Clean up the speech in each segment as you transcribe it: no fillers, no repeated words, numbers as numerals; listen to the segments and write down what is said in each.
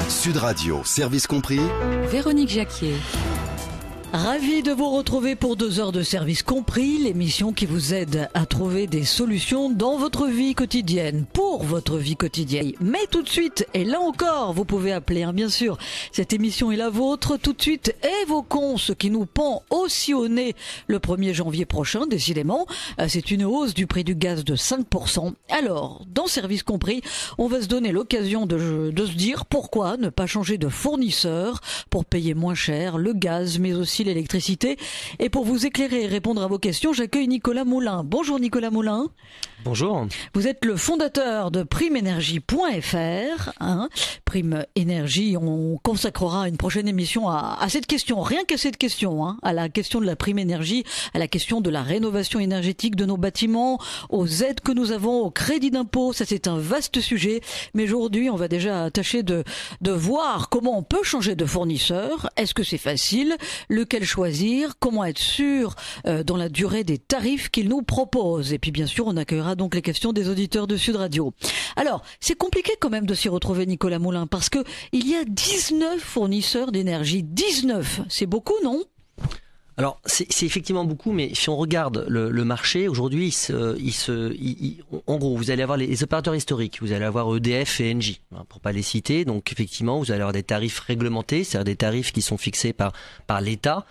Sud Radio, service compris. Véronique Jacquier. Ravi de vous retrouver pour 2 heures de service compris, l'émission qui vous aide à trouver des solutions dans votre vie quotidienne, pour votre vie quotidienne. Mais tout de suite, et là encore, vous pouvez appeler, bien sûr, cette émission est la vôtre. Tout de suite, évoquons ce qui nous pend aussi au nez le 1er janvier prochain, décidément. C'est une hausse du prix du gaz de 5%. Alors, dans service compris, on va se donner l'occasion de se dire pourquoi ne pas changer de fournisseur pour payer moins cher le gaz, mais aussi l'électricité. Et pour vous éclairer et répondre à vos questions, j'accueille Nicolas Moulin. Bonjour Nicolas Moulin. Bonjour. Vous êtes le fondateur de PrimeEnergie.fr. Prime Énergie, on consacrera une prochaine émission à cette question, rien qu'à cette question, à la question de la prime énergie, à la question de la rénovation énergétique de nos bâtiments, aux aides que nous avons, au crédit d'impôt. Ça, c'est un vaste sujet. Mais aujourd'hui, on va déjà tâcher de voir comment on peut changer de fournisseur. Est-ce que c'est facile? Lequel choisir? Comment être sûr dans la durée des tarifs qu'ils nous proposent? Et puis, bien sûr, on accueillera donc les questions des auditeurs de Sud Radio. Alors, c'est compliqué quand même de s'y retrouver, Nicolas Moulin, parce que il y a 19 fournisseurs d'énergie. 19, c'est beaucoup, non? Alors, c'est effectivement beaucoup, mais si on regarde le marché, aujourd'hui, en gros, vous allez avoir les opérateurs historiques, vous allez avoir EDF et Engie, pour pas les citer. Donc, effectivement, vous allez avoir des tarifs réglementés, c'est-à-dire des tarifs qui sont fixés par l'État.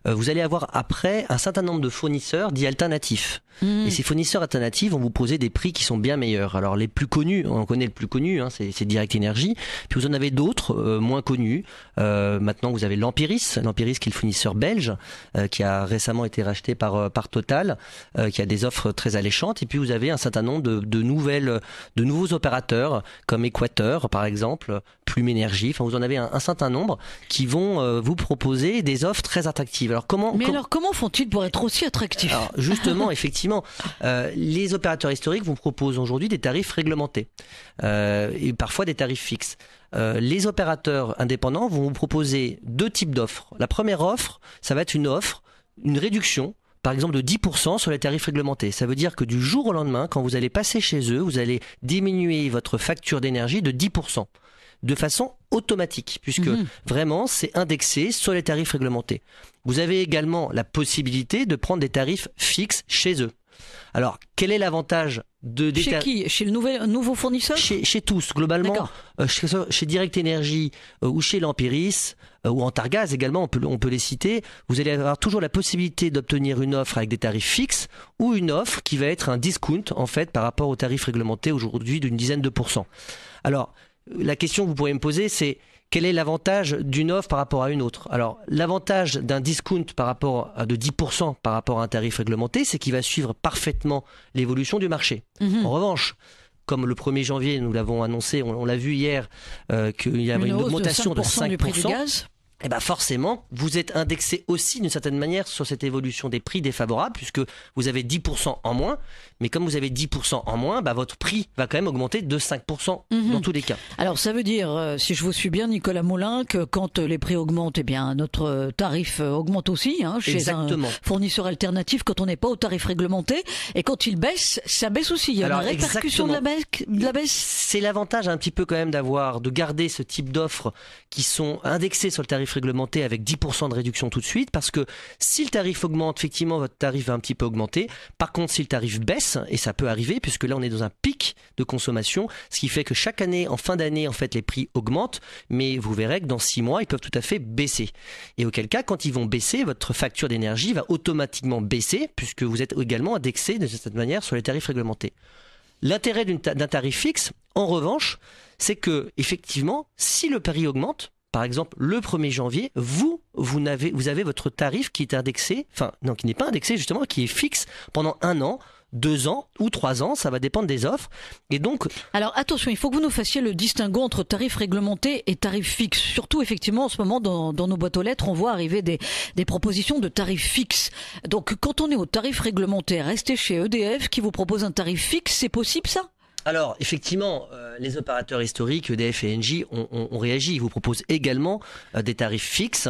Vous allez avoir après un certain nombre de fournisseurs dits alternatifs. Et ces fournisseurs alternatifs vont vous proposer des prix qui sont bien meilleurs. Alors les plus connus, on connaît le plus connu, c'est Direct Énergie. Puis vous en avez d'autres moins connus. Maintenant vous avez l'Empiris qui est le fournisseur belge, qui a récemment été racheté par Total, qui a des offres très alléchantes. Et puis vous avez un certain nombre de nouveaux opérateurs comme Équateur par exemple, Plume Énergie. Enfin vous en avez un certain nombre qui vont vous proposer des offres très attractives. Alors comment font-ils pour être aussi attractifs? Alors justement, effectivement, les opérateurs historiques vous proposent aujourd'hui des tarifs réglementés et parfois des tarifs fixes. Les opérateurs indépendants vont vous proposer 2 types d'offres. La première offre, ça va être une réduction, par exemple de 10% sur les tarifs réglementés. Ça veut dire que du jour au lendemain, quand vous allez passer chez eux, vous allez diminuer votre facture d'énergie de 10%. De façon automatique, puisque vraiment c'est indexé sur les tarifs réglementés. Vous avez également la possibilité de prendre des tarifs fixes chez eux. Alors, quel est l'avantage Chez qui? Chez le nouveau fournisseur? Chez tous, globalement. Chez Direct Énergie ou chez l'Empiris ou Antargaz également, on peut les citer. Vous allez avoir toujours la possibilité d'obtenir une offre avec des tarifs fixes ou une offre qui va être un discount en fait par rapport aux tarifs réglementés aujourd'hui d'une dizaine de pourcents. Alors, la question que vous pourriez me poser, c'est quel est l'avantage d'une offre par rapport à une autre? Alors, l'avantage d'un discount de 10% par rapport à un tarif réglementé, c'est qu'il va suivre parfaitement l'évolution du marché. En revanche, comme le 1er janvier, nous l'avons annoncé, on l'a vu hier, qu'il y avait une augmentation de 5% du prix du gaz. Et bien forcément, vous êtes indexé aussi d'une certaine manière sur cette évolution des prix défavorables, puisque vous avez 10% en moins. Mais comme vous avez 10% en moins, votre prix va quand même augmenter de 5% dans tous les cas. Alors ça veut dire, si je vous suis bien Nicolas Moulin, que quand les prix augmentent, notre tarif augmente aussi, chez Exactement. Un fournisseur alternatif quand on n'est pas au tarif réglementé. Et quand il baisse, ça baisse aussi. Il y a une répercussion de la baisse. C'est l'avantage un petit peu quand même de garder ce type d'offres qui sont indexées sur le tarif réglementé avec 10% de réduction tout de suite, parce que si le tarif augmente, effectivement votre tarif va un petit peu augmenter. Par contre, si le tarif baisse, et ça peut arriver puisque là on est dans un pic de consommation, ce qui fait que chaque année, en fin d'année, en fait les prix augmentent, mais vous verrez que dans 6 mois ils peuvent tout à fait baisser. Et auquel cas, quand ils vont baisser, votre facture d'énergie va automatiquement baisser puisque vous êtes également indexé de cette manière sur les tarifs réglementés. L'intérêt d'un tarif fixe, en revanche, c'est que effectivement, si le prix augmente, par exemple, le 1er janvier, vous avez votre tarif qui est indexé, qui n'est pas indexé justement, qui est fixe pendant 1 an, 2 ans ou 3 ans, ça va dépendre des offres. Et donc, alors attention, il faut que vous nous fassiez le distinguo entre tarifs réglementés et tarifs fixes. Surtout effectivement en ce moment dans nos boîtes aux lettres, on voit arriver des propositions de tarifs fixes. Donc quand on est au tarif réglementé, restez chez EDF qui vous propose un tarif fixe, c'est possible ça? Alors, effectivement, les opérateurs historiques, EDF et Engie, ont réagi. Ils vous proposent également des tarifs fixes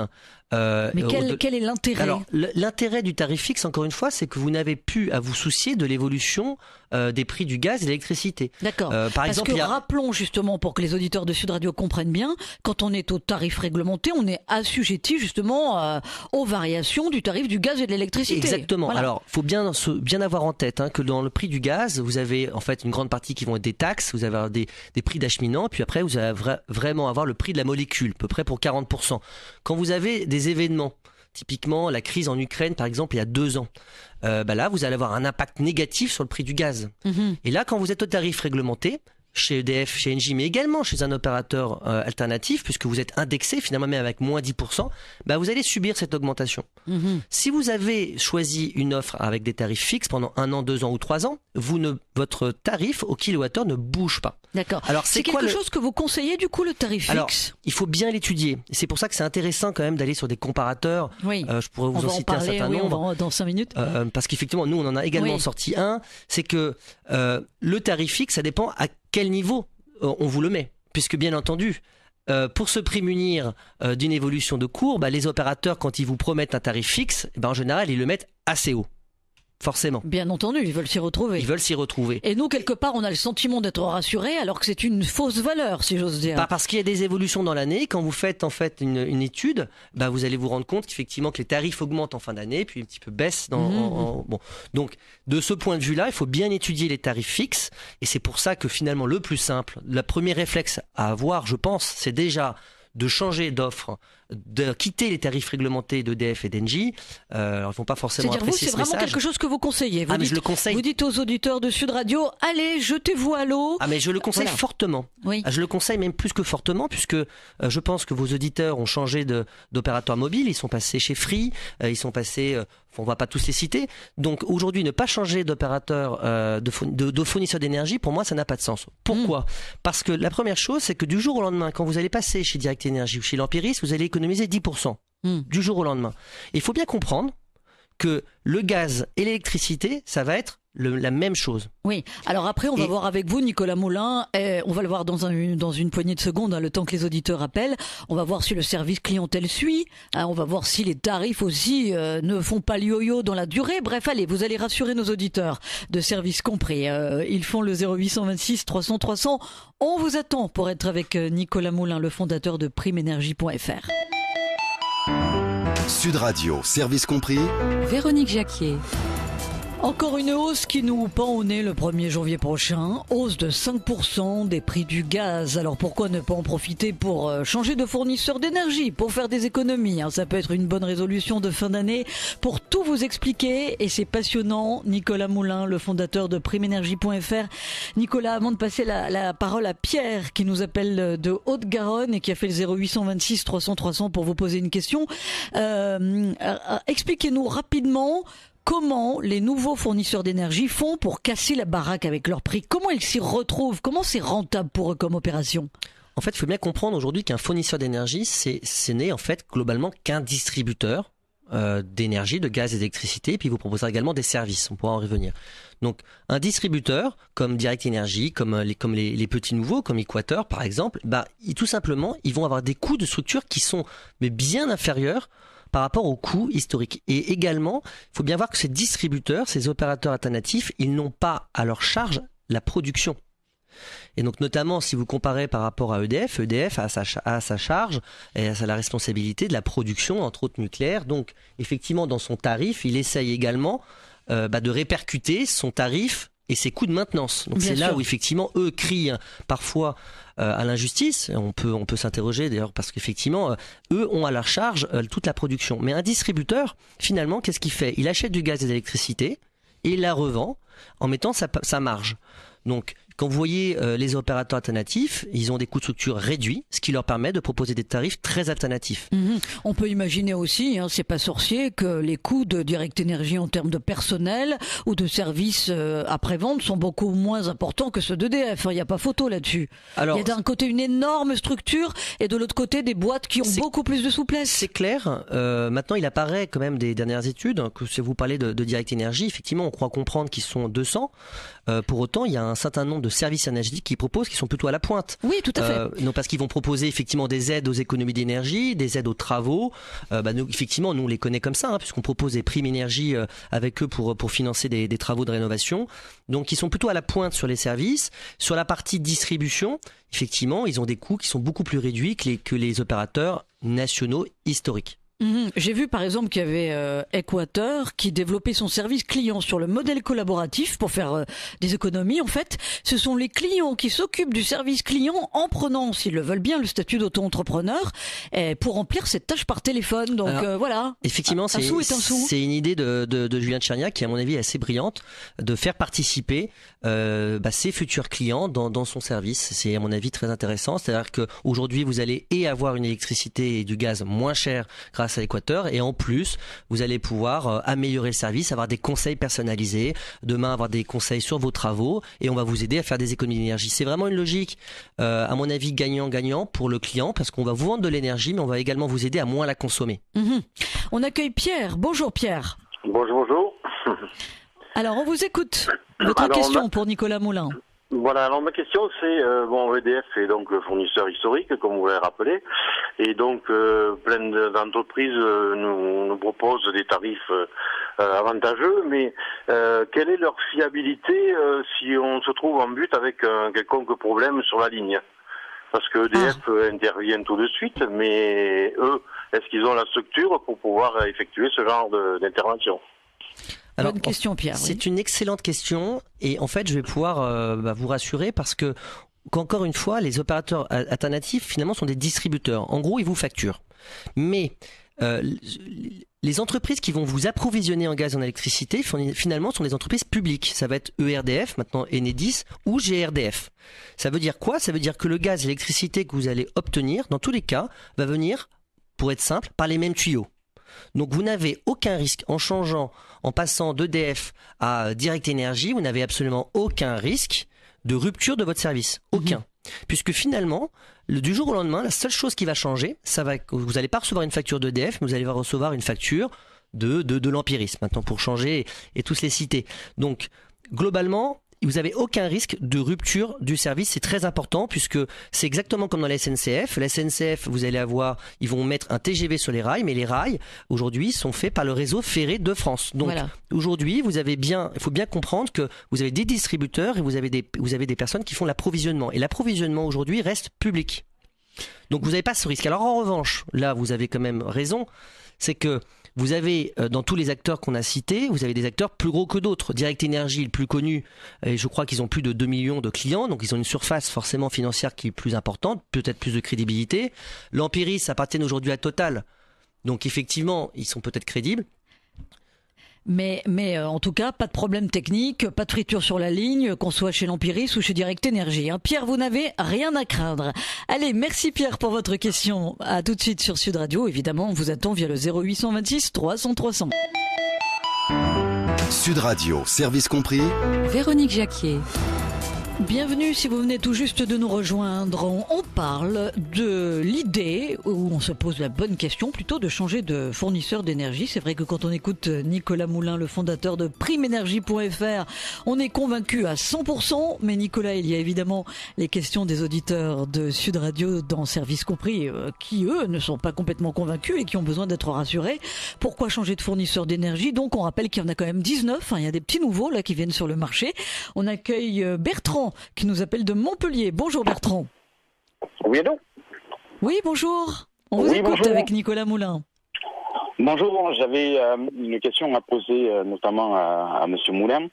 Mais quel est l'intérêt? Alors, l'intérêt du tarif fixe, encore une fois, c'est que vous n'avez plus à vous soucier de l'évolution des prix du gaz et de l'électricité. D'accord. Par exemple, rappelons justement, pour que les auditeurs de Sud Radio comprennent bien, quand on est au tarif réglementé, on est assujetti justement aux variations du tarif du gaz et de l'électricité. Exactement. Voilà. Alors, faut bien avoir en tête que dans le prix du gaz, vous avez en fait une grande partie qui vont être des taxes, vous avez des prix d'acheminant, puis après vous allez vraiment avoir le prix de la molécule, à peu près pour 40%. Quand vous avez des événements, typiquement la crise en Ukraine par exemple il y a 2 ans, là vous allez avoir un impact négatif sur le prix du gaz. Et là quand vous êtes au tarif réglementé, chez EDF, chez Engie, mais également chez un opérateur alternatif, puisque vous êtes indexé finalement même avec moins 10%, vous allez subir cette augmentation. Si vous avez choisi une offre avec des tarifs fixes pendant 1 an, 2 ans ou 3 ans, votre tarif au kilowattheure ne bouge pas. D'accord. Alors c'est quelque chose que vous conseillez du coup, le tarif fixe? Alors, il faut bien l'étudier. C'est pour ça que c'est intéressant quand même d'aller sur des comparateurs. Oui. Je pourrais vous en citer un certain nombre. Dans 5 minutes. Parce qu'effectivement, nous on en a également sorti un. C'est que le tarif fixe, ça dépend à quel niveau on vous le met. Puisque bien entendu, pour se prémunir d'une évolution de cours, les opérateurs, quand ils vous promettent un tarif fixe, en général, ils le mettent assez haut. Forcément. Bien entendu, ils veulent s'y retrouver. Ils veulent s'y retrouver. Et nous, quelque part, on a le sentiment d'être rassurés, alors que c'est une fausse valeur, si j'ose dire. Parce qu'il y a des évolutions dans l'année. Quand vous faites en fait une étude, vous allez vous rendre compte qu'effectivement que les tarifs augmentent en fin d'année, puis un petit peu baissent. Bon. Donc, de ce point de vue-là, il faut bien étudier les tarifs fixes. Et c'est pour ça que finalement, le plus simple, le premier réflexe à avoir, je pense, c'est déjà de changer d'offre, de quitter les tarifs réglementés d'EDF et d'Engie. Alors, ils vont pas forcément apprécier ce message. C'est vraiment quelque chose que vous conseillez. Mais je le conseille. Vous dites aux auditeurs de Sud Radio, allez, jetez-vous à l'eau. Mais je le conseille fortement. Oui. Je le conseille même plus que fortement, puisque je pense que vos auditeurs ont changé d'opérateur mobile. Ils sont passés chez Free, ils sont passés, on va pas tous les citer. Donc aujourd'hui, ne pas changer d'opérateur, de fournisseur d'énergie, pour moi, ça n'a pas de sens. Pourquoi ? Parce que la première chose, c'est que du jour au lendemain, quand vous allez passer chez Direct Énergie ou chez l'Empiris, vous allez économiser 10% du jour au lendemain. Il faut bien comprendre que le gaz et l'électricité, ça va être la même chose. Oui, alors après on va voir avec vous Nicolas Moulin, on va le voir dans une poignée de secondes, le temps que les auditeurs appellent, on va voir si le service clientèle suit, on va voir si les tarifs aussi ne font pas le yo-yo dans la durée. Bref, allez, vous allez rassurer nos auditeurs de service compris. Ils font le 0826 300 300. On vous attend pour être avec Nicolas Moulin, le fondateur de primeénergie.fr. Sud Radio, service compris. Véronique Jacquier. Encore une hausse qui nous pend au nez le 1er janvier prochain, hausse de 5% des prix du gaz. Alors pourquoi ne pas en profiter pour changer de fournisseur d'énergie, pour faire des économies, ça peut être une bonne résolution de fin d'année. Pour tout vous expliquer, et c'est passionnant, Nicolas Moulin, le fondateur de primeénergie.fr. Nicolas, avant de passer la parole à Pierre, qui nous appelle de Haute-Garonne et qui a fait le 0826 300 300 pour vous poser une question, expliquez-nous rapidement comment les nouveaux fournisseurs d'énergie font pour casser la baraque avec leurs prix. Comment ils s'y retrouvent? Comment c'est rentable pour eux comme opération? En fait, il faut bien comprendre aujourd'hui qu'un fournisseur d'énergie, ce n'est en fait globalement qu'un distributeur d'énergie, de gaz et d'électricité, et puis il vous proposera également des services, on pourra en revenir. Donc un distributeur comme Direct Énergie, comme les petits nouveaux, comme Équateur par exemple, tout simplement, ils vont avoir des coûts de structure qui sont bien inférieurs par rapport aux coûts historiques. Et également, il faut bien voir que ces distributeurs, ces opérateurs alternatifs, ils n'ont pas à leur charge la production. Et donc notamment, si vous comparez par rapport à EDF a sa charge et a la responsabilité de la production, entre autres nucléaire. Donc effectivement, dans son tarif, il essaye également de répercuter son tarif et ses coûts de maintenance. Donc c'est là où effectivement eux crient parfois à l'injustice. On peut s'interroger d'ailleurs parce qu'effectivement eux ont à leur charge toute la production. Mais un distributeur, finalement, qu'est-ce qu'il fait? Il achète du gaz et de l'électricité et il la revend en mettant sa marge. Donc quand vous voyez les opérateurs alternatifs, ils ont des coûts de structure réduits, ce qui leur permet de proposer des tarifs très alternatifs. On peut imaginer aussi, c'est pas sorcier, que les coûts de Direct Énergie en termes de personnel ou de services après-vente sont beaucoup moins importants que ceux d'EDF. Il n'y a pas photo là-dessus. Alors, il y a d'un côté une énorme structure et de l'autre côté des boîtes qui ont beaucoup plus de souplesse. C'est clair. Maintenant, il apparaît quand même des dernières études, que si vous parlez de Direct Énergie, effectivement, on croit comprendre qu'ils sont 200. Pour autant, il y a un certain nombre de services énergétiques qui proposent, qui sont plutôt à la pointe. Oui, tout à fait. Non, parce qu'ils vont proposer effectivement des aides aux économies d'énergie, des aides aux travaux. Nous, effectivement, nous on les connaît comme ça, puisqu'on propose des primes énergie avec eux pour financer des travaux de rénovation. Donc, ils sont plutôt à la pointe sur les services. Sur la partie distribution, effectivement, ils ont des coûts qui sont beaucoup plus réduits que les opérateurs nationaux historiques. J'ai vu par exemple qu'il y avait Equateur qui développait son service client sur le modèle collaboratif pour faire des économies. En fait, ce sont les clients qui s'occupent du service client en prenant, s'ils le veulent bien, le statut d'auto-entrepreneur pour remplir cette tâche par téléphone. Donc voilà. Effectivement, c'est une idée de Julien Tcherniak qui, à mon avis, est assez brillante, de faire participer ses futurs clients dans son service. C'est à mon avis très intéressant. C'est-à-dire qu'aujourd'hui, vous allez avoir une électricité et du gaz moins cher grâce à Équateur, et en plus vous allez pouvoir améliorer le service, avoir des conseils personnalisés, demain avoir des conseils sur vos travaux, et on va vous aider à faire des économies d'énergie. C'est vraiment une logique à mon avis gagnant-gagnant pour le client, parce qu'on va vous vendre de l'énergie, mais on va également vous aider à moins la consommer. On accueille Pierre. Bonjour Pierre. Bonjour. Alors on vous écoute. Votre question pour Nicolas Moulin. Voilà, alors ma question c'est, EDF est donc le fournisseur historique, comme vous l'avez rappelé, et donc plein d'entreprises nous proposent des tarifs avantageux, mais quelle est leur fiabilité si on se trouve en but avec un quelconque problème sur la ligne? Parce que EDF intervient tout de suite, mais eux, est-ce qu'ils ont la structure pour pouvoir effectuer ce genre d'intervention? Alors, bonne question, Pierre. C'est une excellente question, et en fait je vais pouvoir vous rassurer, parce que qu'encore une fois, les opérateurs alternatifs finalement sont des distributeurs. En gros, ils vous facturent. Mais les entreprises qui vont vous approvisionner en gaz et en électricité finalement sont des entreprises publiques. Ça va être ERDF, maintenant Enedis, ou GRDF. Ça veut dire quoi? Ça veut dire que le gaz et l'électricité que vous allez obtenir, dans tous les cas, va venir, pour être simple, par les mêmes tuyaux. Donc vous n'avez aucun risque en passant d'EDF à Direct Énergie, vous n'avez absolument aucun risque de rupture de votre service. Aucun. Puisque finalement, du jour au lendemain, la seule chose qui va changer, vous n'allez pas recevoir une facture d'EDF, mais vous allez recevoir une facture de l'Empiris, maintenant, pour changer et tous les citer. Donc, globalement, vous n'avez aucun risque de rupture du service. C'est très important, puisque c'est exactement comme dans la SNCF. La SNCF, ils vont mettre un TGV sur les rails, mais les rails, aujourd'hui, sont faits par le réseau ferré de France. Donc, aujourd'hui, il faut bien comprendre que vous avez des distributeurs et vous avez des personnes qui font l'approvisionnement. Et l'approvisionnement, aujourd'hui, reste public. Donc, vous n'avez pas ce risque. Alors, en revanche, là, vous avez quand même raison, c'est que vous avez, dans tous les acteurs qu'on a cités, vous avez des acteurs plus gros que d'autres. Direct Énergie, le plus connu, et je crois qu'ils ont plus de 2 millions de clients, donc ils ont une surface forcément financière qui est plus importante, peut-être plus de crédibilité. L'Empiris appartient aujourd'hui à Total, donc effectivement, ils sont peut-être crédibles. Mais en tout cas, pas de problème technique, pas de friture sur la ligne, qu'on soit chez l'Empiris ou chez Direct Énergie. Pierre, vous n'avez rien à craindre. Allez, merci Pierre pour votre question. À tout de suite sur Sud Radio. Évidemment, on vous attend via le 0826 300 300. Sud Radio, service compris. Véronique Jacquier. Bienvenue si vous venez tout juste de nous rejoindre. On parle de l'idée, où on se pose la bonne question, plutôt de changer de fournisseur d'énergie. C'est vrai que quand on écoute Nicolas Moulin, le fondateur de primeénergie.fr, on est convaincu à 100%. Mais Nicolas, il y a évidemment les questions des auditeurs de Sud Radio dans Service Compris, qui eux ne sont pas complètement convaincus et qui ont besoin d'être rassurés. Pourquoi changer de fournisseur d'énergie? Donc on rappelle qu'il y en a quand même 19. Il y a des petits nouveaux là qui viennent sur le marché. On accueille Bertrand qui nous appelle de Montpellier. Bonjour Bertrand. Oui, allô? Oui, bonjour. On vous écoute bonjour. Avec Nicolas Moulin. Bonjour, j'avais une question à poser notamment à Monsieur Moulin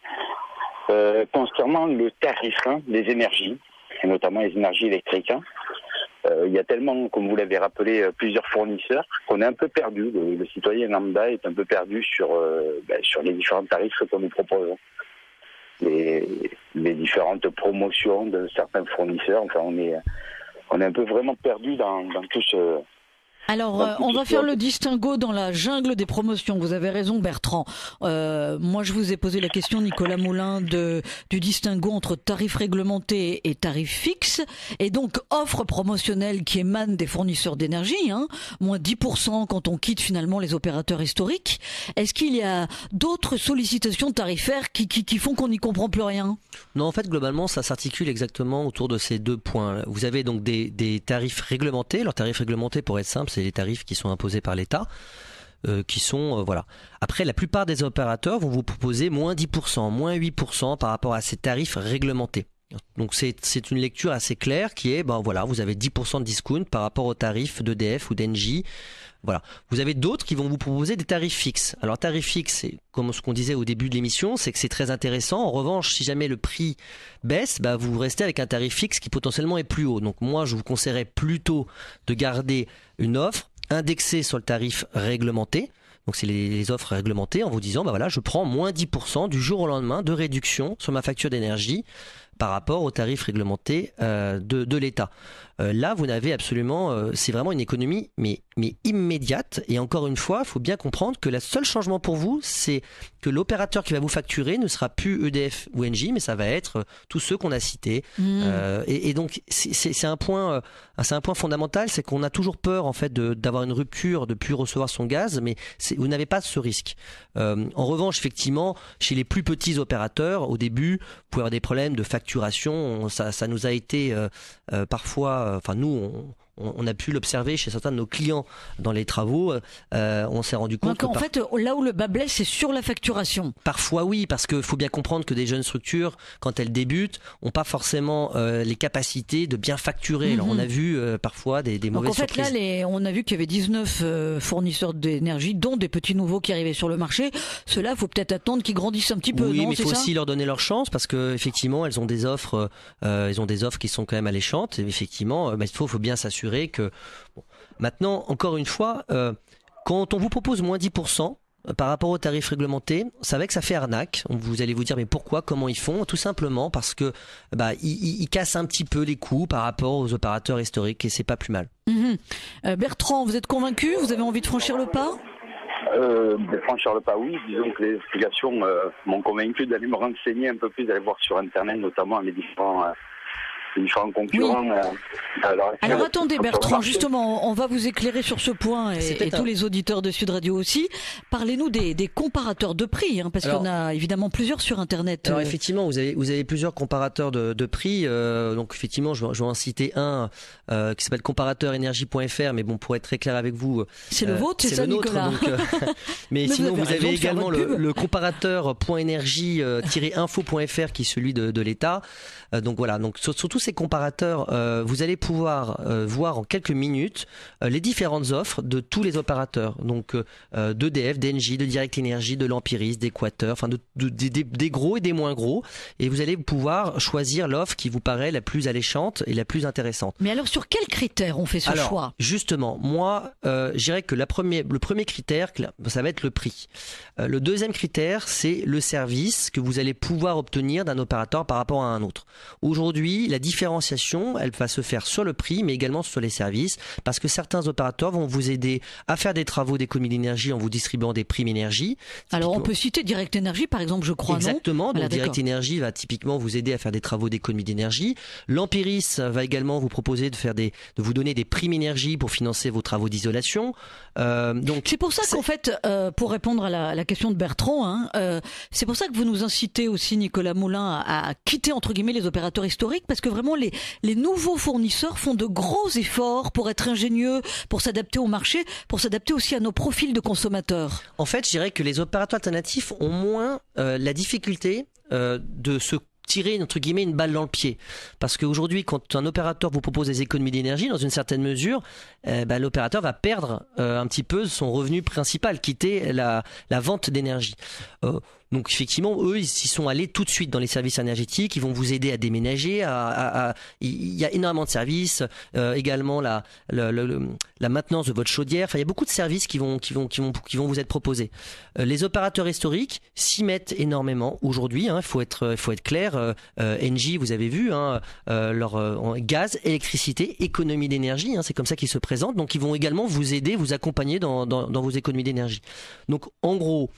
concernant le tarif des énergies, et notamment les énergies électriques. Il y a tellement, comme vous l'avez rappelé, plusieurs fournisseurs qu'on est un peu perdu. Le citoyen lambda est un peu perdu sur les différents tarifs qu'on nous propose. Les différentes promotions de certains fournisseurs. Enfin, on est un peu vraiment perdu dans tout ce Alors, on va faire le distinguo dans la jungle des promotions. Vous avez raison, Bertrand. Moi, je vous ai posé la question, Nicolas Moulin, du distinguo entre tarifs réglementés et tarifs fixes, et donc offres promotionnelles qui émanent des fournisseurs d'énergie, moins 10% quand on quitte finalement les opérateurs historiques. Est-ce qu'il y a d'autres sollicitations tarifaires qui font qu'on n'y comprend plus rien? Non, en fait, globalement, ça s'articule exactement autour de ces deux points. Vous avez donc des tarifs réglementés. Leurs tarifs réglementés, pour être simple, c'est les tarifs qui sont imposés par l'État, voilà. Après, la plupart des opérateurs vont vous proposer moins 10%, moins 8% par rapport à ces tarifs réglementés. Donc c'est une lecture assez claire qui est, vous avez 10% de discount par rapport aux tarifs d'EDF ou d'Engie. Voilà. Vous avez d'autres qui vont vous proposer des tarifs fixes. Alors tarif fixe, c'est comme ce qu'on disait au début de l'émission, c'est que c'est très intéressant. En revanche, si jamais le prix baisse, vous restez avec un tarif fixe qui potentiellement est plus haut. Donc moi, je vous conseillerais plutôt de garder une offre indexée sur le tarif réglementé. Donc c'est les offres réglementées en vous disant, je prends moins 10% du jour au lendemain de réduction sur ma facture d'énergie par rapport aux tarifs réglementés de l'État. Là, vous n'avez absolument, c'est vraiment une économie mais immédiate. Et encore une fois, il faut bien comprendre que le seul changement pour vous, c'est que l'opérateur qui va vous facturer ne sera plus EDF ou Engie, mais ça va être tous ceux qu'on a cités. Et donc c'est un point fondamental, c'est qu'on a toujours peur en fait d'avoir une rupture, de plus recevoir son gaz, mais vous n'avez pas ce risque. En revanche, effectivement, chez les plus petits opérateurs, au début, vous pouvez avoir des problèmes de facturation. Ça nous a été parfois. Nous, on a pu l'observer chez certains de nos clients dans les travaux. On s'est rendu compte en fait, là où le bas blesse, c'est sur la facturation. Parfois, oui, parce qu'il faut bien comprendre que des jeunes structures, quand elles débutent, n'ont pas forcément les capacités de bien facturer. Alors, on a vu parfois des mauvaises surprises. Donc, en fait, là, on a vu qu'il y avait 19 fournisseurs d'énergie, dont des petits nouveaux qui arrivaient sur le marché. Ceux-là, il faut peut-être attendre qu'ils grandissent un petit peu. Oui, non, mais il faut aussi leur donner leur chance, parce qu'effectivement, elles ont des offres qui sont quand même alléchantes. Et effectivement, il faut bien s'assurer que maintenant, encore une fois, quand on vous propose moins 10% par rapport aux tarifs réglementés, c'est vrai que ça fait arnaque. Vous allez vous dire mais pourquoi, comment ils font? Tout simplement parce que ils cassent un petit peu les coûts par rapport aux opérateurs historiques et c'est pas plus mal. Bertrand, vous êtes convaincu? Vous avez envie de franchir le pas? De franchir le pas, oui. Disons que les explications m'ont convaincu d'aller me renseigner un peu plus, d'aller voir sur Internet, notamment les différents concurrents. Oui. Alors attendez Bertrand, justement, on va vous éclairer sur ce point et tous les auditeurs de Sud Radio aussi. Parlez-nous des comparateurs de prix, parce qu'il y en a évidemment plusieurs sur Internet. Alors effectivement, vous avez plusieurs comparateurs de prix. Donc effectivement, je vais en citer un qui s'appelle comparateursenergie.fr, mais bon, pour être très clair avec vous, c'est le vôtre, c'est ça, le nôtre, Nicolas. Donc, mais sinon, vous avez également le comparateur.energie-info.fr qui est celui de l'État. Donc voilà, donc sur tous ces comparateurs, vous allez pouvoir voir en quelques minutes les différentes offres de tous les opérateurs, donc d'EDF, d'Engie, de Direct Énergie, de l'Empiris, d'Équateur, enfin des gros et des moins gros, et vous allez pouvoir choisir l'offre qui vous paraît la plus alléchante et la plus intéressante. Mais alors sur quels critères on fait ce choix? Justement, moi je dirais que le premier critère, ça va être le prix. Le deuxième critère, c'est le service que vous allez pouvoir obtenir d'un opérateur par rapport à un autre. Aujourd'hui, la différenciation, elle va se faire sur le prix, mais également sur les services, parce que certains opérateurs vont vous aider à faire des travaux d'économie d'énergie en vous distribuant des primes énergie. Alors on peut citer Direct Énergie, par exemple, je crois, exactement, non? Donc Direct Énergie va typiquement vous aider à faire des travaux d'économie d'énergie. L'Empiris va également vous proposer de vous donner des primes énergie pour financer vos travaux d'isolation. Donc c'est pour ça qu'en fait, pour répondre à la question de Bertrand, c'est pour ça que vous nous incitez aussi, Nicolas Moulin, à quitter entre guillemets les opérateurs historiques, parce que vraiment les nouveaux fournisseurs font de gros efforts pour être ingénieux, pour s'adapter au marché, pour s'adapter aussi à nos profils de consommateurs. En fait, je dirais que les opérateurs alternatifs ont moins la difficulté de se tirer entre guillemets une balle dans le pied, parce qu'aujourd'hui quand un opérateur vous propose des économies d'énergie, dans une certaine mesure l'opérateur va perdre un petit peu son revenu principal, quitter la vente d'énergie. Donc effectivement, eux, ils s'y sont allés tout de suite dans les services énergétiques. Ils vont vous aider à déménager. Il y a énormément de services. Également la maintenance de votre chaudière. Enfin, il y a beaucoup de services qui vont vous être proposés. Les opérateurs historiques s'y mettent énormément aujourd'hui. Il faut être clair. Engie, vous avez vu, leur gaz, électricité, économie d'énergie. C'est comme ça qu'ils se présentent. Donc, ils vont également vous aider, vous accompagner dans vos économies d'énergie. Donc, en gros,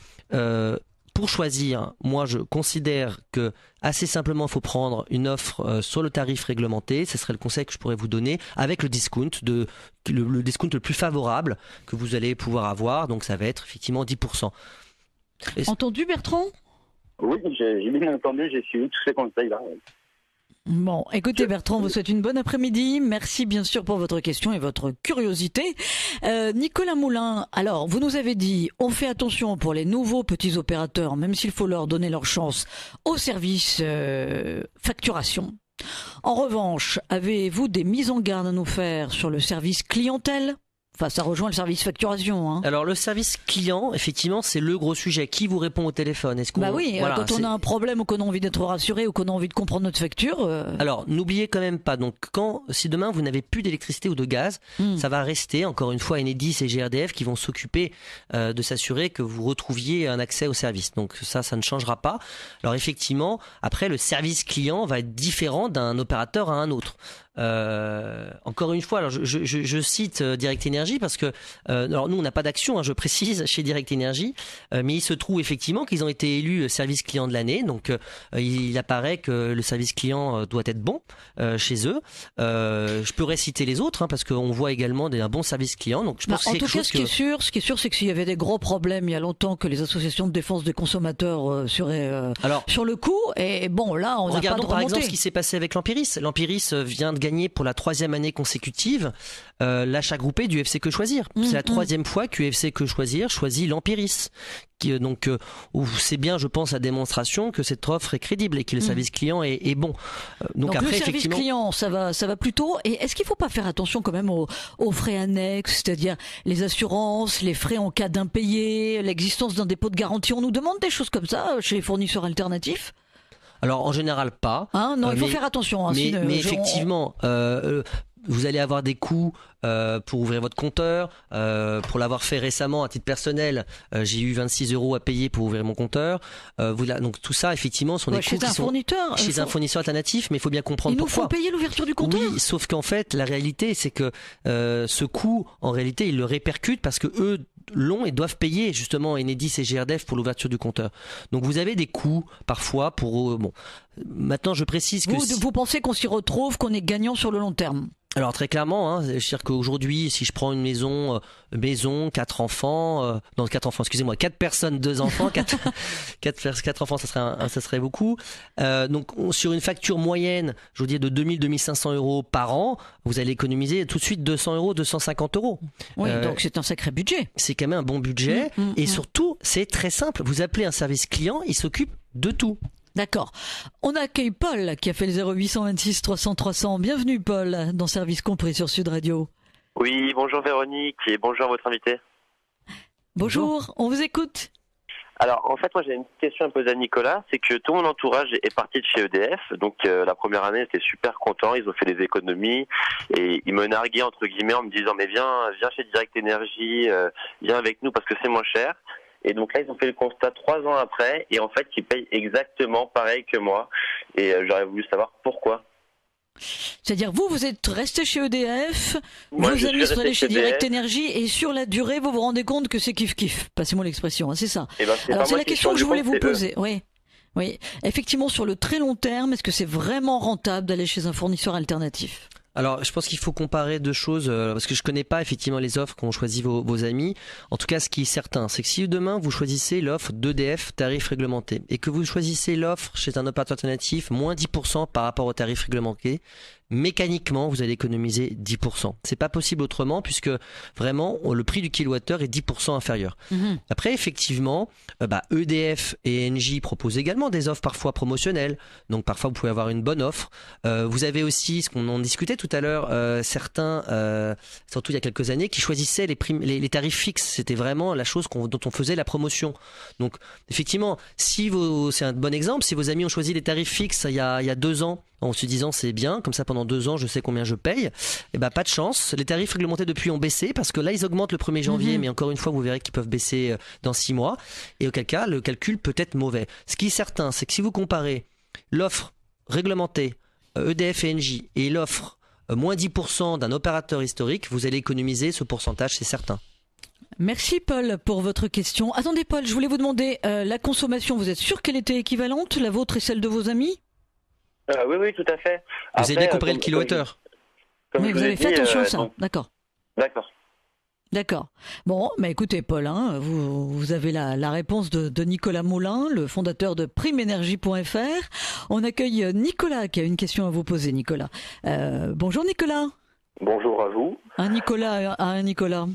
pour choisir, moi je considère que assez simplement il faut prendre une offre sur le tarif réglementé, ce serait le conseil que je pourrais vous donner, avec le discount le discount le plus favorable que vous allez pouvoir avoir, donc ça va être effectivement 10%. Entendu Bertrand ? Oui, j'ai bien entendu, j'ai suivi tous ces conseils-là. Bon, écoutez Bertrand, vous souhaite une bonne après-midi. Merci bien sûr pour votre question et votre curiosité. Nicolas Moulin, alors vous nous avez dit, on fait attention pour les nouveaux petits opérateurs, même s'il faut leur donner leur chance, au service facturation. En revanche, avez-vous des mises en garde à nous faire sur le service clientèle ? Enfin, ça rejoint le service facturation. Alors, le service client, effectivement, c'est le gros sujet. Qui vous répond au téléphone ? Quand on a un problème ou qu'on a envie d'être rassuré ou qu'on a envie de comprendre notre facture... Alors, n'oubliez quand même pas, donc, si demain vous n'avez plus d'électricité ou de gaz, ça va rester, encore une fois, Enedis et GRDF qui vont s'occuper de s'assurer que vous retrouviez un accès au service. Donc, ça ne changera pas. Alors, effectivement, après, le service client va être différent d'un opérateur à un autre. Encore une fois, alors je cite Direct Énergie parce que alors nous on n'a pas d'action, je précise, chez Direct Énergie, mais il se trouve effectivement qu'ils ont été élus service client de l'année, donc il apparaît que le service client doit être bon chez eux. Je pourrais citer les autres parce qu'on voit également un bon service client. Donc je pense en tout cas, ce qui est sûr, c'est que s'il y avait des gros problèmes il y a longtemps, que les associations de défense des consommateurs seraient sur le coup. Et bon, là, on n'a pas de remontée. Regardons par exemple ce qui s'est passé avec l'Empiris. L'Empiris vient de gagner pour la 3e année consécutive l'achat groupé du UFC Que Choisir. C'est la 3e fois que UFC Que Choisir choisit l'Empiris. Donc c'est bien, je pense, la démonstration que cette offre est crédible et que le service client est bon. Donc après, le service client, ça va plutôt. Et est-ce qu'il ne faut pas faire attention quand même aux frais annexes, c'est-à-dire les assurances, les frais en cas d'impayé, l'existence d'un dépôt de garantie ? On nous demande des choses comme ça chez les fournisseurs alternatifs ? Alors en général pas. Non, il faut faire attention. Mais effectivement, vous allez avoir des coûts pour ouvrir votre compteur. Pour l'avoir fait récemment à titre personnel, j'ai eu 26 € à payer pour ouvrir mon compteur. Donc tout ça, effectivement, sont des coûts qui sont chez un fournisseur alternatif, mais il faut bien comprendre pourquoi. Ils nous font payer l'ouverture du compteur. Oui, sauf qu'en fait, la réalité, c'est que ce coût, en réalité, ils le répercutent parce que eux l'ont et doivent payer justement Enedis et GRDF pour l'ouverture du compteur. Donc vous avez des coûts parfois pour... Maintenant, je précise que... Vous pensez qu'on s'y retrouve, qu'on est gagnant sur le long terme ? Alors très clairement, c'est-à-dire qu'aujourd'hui, si je prends une maison, 4 enfants, 4 personnes, 2 enfants, 4 enfants, ça serait beaucoup. Donc sur une facture moyenne, je vous dis de 2 500 € par an, vous allez économiser tout de suite 200 €, 250 €. Oui, donc c'est un sacré budget. C'est quand même un bon budget et surtout, c'est très simple. Vous appelez un service client, il s'occupe de tout. D'accord. On accueille Paul qui a fait le 0826 300 300. Bienvenue Paul dans Service Compris sur Sud Radio. Oui, bonjour Véronique et bonjour à votre invité. Bonjour, on vous écoute. Alors en fait moi j'ai une question à poser à Nicolas, c'est que tout mon entourage est parti de chez EDF, donc la première année j'étais super content, ils ont fait des économies et ils me narguaient entre guillemets en me disant mais viens chez Direct Énergie, viens avec nous parce que c'est moins cher. Et donc là, ils ont fait le constat 3 ans après, et en fait, ils payent exactement pareil que moi. Et j'aurais voulu savoir pourquoi. C'est-à-dire, vous êtes resté chez EDF, vos amis sont allés chez Direct Énergie, et sur la durée, vous vous rendez compte que c'est kiff-kiff. Passez-moi l'expression, c'est ça. Alors, c'est la question que je voulais vous poser. Oui. Effectivement, sur le très long terme, est-ce que c'est vraiment rentable d'aller chez un fournisseur alternatif ? Alors, je pense qu'il faut comparer 2 choses, parce que je connais pas effectivement les offres qu'ont choisi vos amis. En tout cas, ce qui est certain, c'est que si demain vous choisissez l'offre d'EDF tarif réglementé et que vous choisissez l'offre chez un opérateur alternatif moins 10% par rapport au tarif réglementé, mécaniquement, vous allez économiser 10%. C'est pas possible autrement puisque vraiment le prix du kilowattheure est 10% inférieur. Après, effectivement, EDF et Engie proposent également des offres parfois promotionnelles. Donc parfois, vous pouvez avoir une bonne offre. Vous avez aussi, ce qu'on en discutait tout à l'heure, certains, surtout il y a quelques années, qui choisissaient les tarifs fixes. C'était vraiment la chose dont on faisait la promotion. Donc effectivement, c'est un bon exemple. Si vos amis ont choisi les tarifs fixes il y a 2 ans, en se disant c'est bien, comme ça pendant 2 ans je sais combien je paye, pas de chance. Les tarifs réglementés depuis ont baissé parce que là ils augmentent le 1er janvier, mais encore une fois vous verrez qu'ils peuvent baisser dans 6 mois. Et auquel cas le calcul peut être mauvais. Ce qui est certain, c'est que si vous comparez l'offre réglementée EDF et Engie et l'offre moins 10% d'un opérateur historique, vous allez économiser ce pourcentage, c'est certain. Merci Paul pour votre question. Attendez Paul, je voulais vous demander, la consommation, vous êtes sûr qu'elle était équivalente, la vôtre et celle de vos amis ? Oui, tout à fait. Vous avez bien comparé le kilowattheure. Mais vous avez fait attention à ça, d'accord. D'accord. Bon, écoutez Paul, vous avez la réponse de Nicolas Moulin, le fondateur de primeénergie.fr. On accueille Nicolas qui a une question à vous poser, Nicolas. Bonjour Nicolas. Bonjour à vous. Un Nicolas.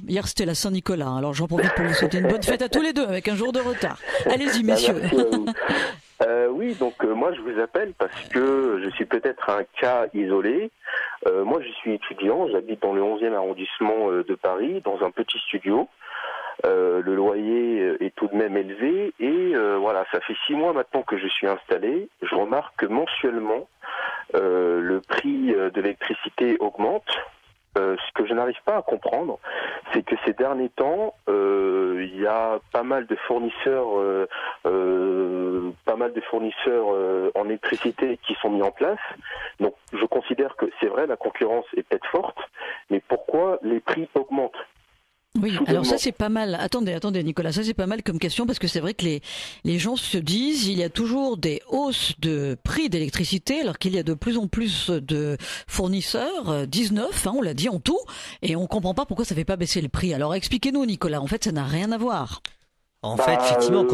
Hier c'était la Saint-Nicolas, alors j'en profite pour vous souhaiter une bonne fête à tous les deux avec un jour de retard. Allez-y messieurs. Oui, donc moi je vous appelle parce que je suis peut-être un cas isolé. Moi je suis étudiant, j'habite dans le 11e arrondissement de Paris, dans un petit studio. Le loyer est tout de même élevé et voilà, ça fait 6 mois maintenant que je suis installé. Je remarque que mensuellement, le prix de l'électricité augmente. Ce que je n'arrive pas à comprendre, c'est que ces derniers temps, il y a pas mal de fournisseurs en électricité qui sont mis en place. Donc, je considère que c'est vrai, la concurrence est peut-être forte, mais pourquoi les prix augmentent ? Oui, alors ça c'est pas mal. Attendez Nicolas, ça c'est pas mal comme question parce que c'est vrai que les gens se disent il y a toujours des hausses de prix d'électricité alors qu'il y a de plus en plus de fournisseurs, 19, on l'a dit en tout, et on comprend pas pourquoi ça fait pas baisser le prix. Alors expliquez-nous Nicolas, en fait ça n'a rien à voir. En fait, effectivement,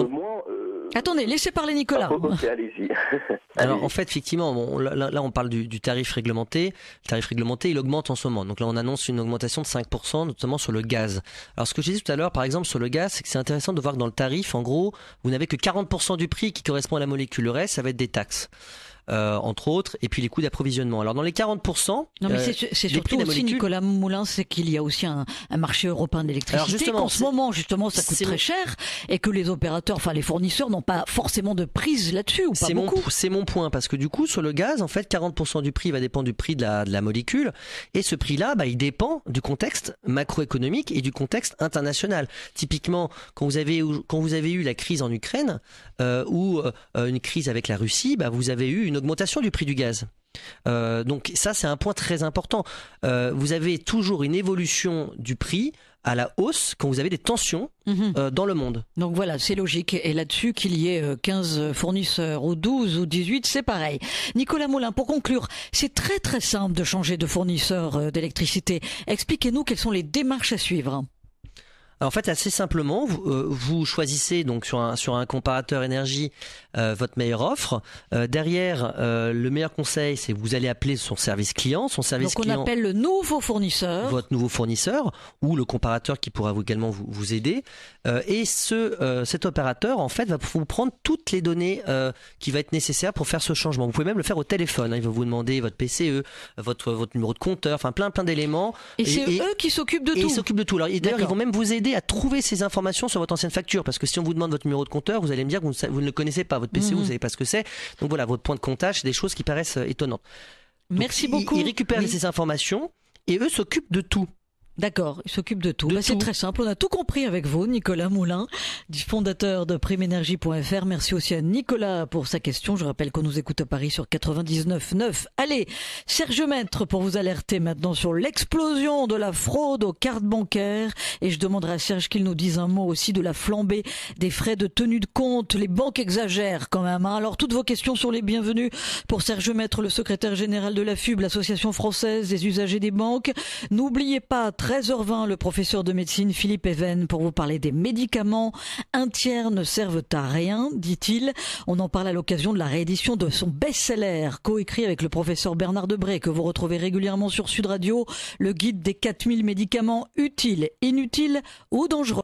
Attendez, laissez parler Nicolas. Ok, allez-y. Alors en fait, effectivement, là on parle du tarif réglementé. Le tarif réglementé, il augmente en ce moment. Donc là, on annonce une augmentation de 5%, notamment sur le gaz. Alors ce que je disais tout à l'heure, par exemple, sur le gaz, c'est que c'est intéressant de voir que dans le tarif, en gros, vous n'avez que 40% du prix qui correspond à la molécule. Le reste, ça va être des taxes. Entre autres, et puis les coûts d'approvisionnement. Alors dans les 40%, non mais c'est surtout aussi Nicolas Moulin, c'est qu'il y a aussi un marché européen d'électricité qu'en ce moment justement ça coûte très cher et que les opérateurs, enfin les fournisseurs n'ont pas forcément de prise là-dessus ou pas beaucoup. C'est mon point parce que du coup sur le gaz en fait 40% du prix va dépendre du prix de la molécule et ce prix-là il dépend du contexte macroéconomique et du contexte international. Typiquement quand vous avez eu la crise en Ukraine ou une crise avec la Russie, vous avez eu une augmentation du prix du gaz. Donc ça c'est un point très important. Vous avez toujours une évolution du prix à la hausse quand vous avez des tensions dans le monde. Donc voilà, c'est logique. Et là-dessus, qu'il y ait 15 fournisseurs ou 12 ou 18, c'est pareil. Nicolas Moulin, pour conclure, c'est très très simple de changer de fournisseur d'électricité. Expliquez-nous quelles sont les démarches à suivre. En fait, assez simplement, vous choisissez donc sur un comparateur énergie votre meilleure offre. Derrière, le meilleur conseil, c'est vous allez appeler son service client. Donc on appelle le nouveau fournisseur. Votre nouveau fournisseur ou le comparateur qui pourra également vous aider. Et cet opérateur, en fait, va vous prendre toutes les données qui va être nécessaires pour faire ce changement. Vous pouvez même le faire au téléphone. Il va vous demander votre PCE, votre numéro de compteur, enfin plein d'éléments. Et c'est eux qui s'occupent de tout. Ils s'occupent de tout. Alors, d'ailleurs, ils vont même vous aider à trouver ces informations sur votre ancienne facture parce que si on vous demande votre numéro de compteur, vous allez me dire que vous ne le connaissez pas, votre PCE, vous savez pas ce que c'est. Donc voilà, votre point de comptage, c'est des choses qui paraissent étonnantes. Merci beaucoup. Ils récupèrent ces informations et eux s'occupent de tout. D'accord, il s'occupe de tout. C'est très simple, on a tout compris avec vous, Nicolas Moulin, du fondateur de primeénergie.fr. Merci aussi à Nicolas pour sa question. Je rappelle qu'on nous écoute à Paris sur 99.9. Allez, Serge Maître pour vous alerter maintenant sur l'explosion de la fraude aux cartes bancaires. Et je demanderai à Serge qu'il nous dise un mot aussi de la flambée des frais de tenue de compte. Les banques exagèrent quand même. Alors toutes vos questions sont les bienvenues pour Serge Maître, le secrétaire général de l'AFUB, l'association française des usagers des banques. N'oubliez pas, 13h20, le professeur de médecine Philippe Even pour vous parler des médicaments. Un tiers ne servent à rien, dit-il. On en parle à l'occasion de la réédition de son best-seller, coécrit avec le professeur Bernard Debré, que vous retrouvez régulièrement sur Sud Radio, le guide des 4000 médicaments utiles, inutiles ou dangereux.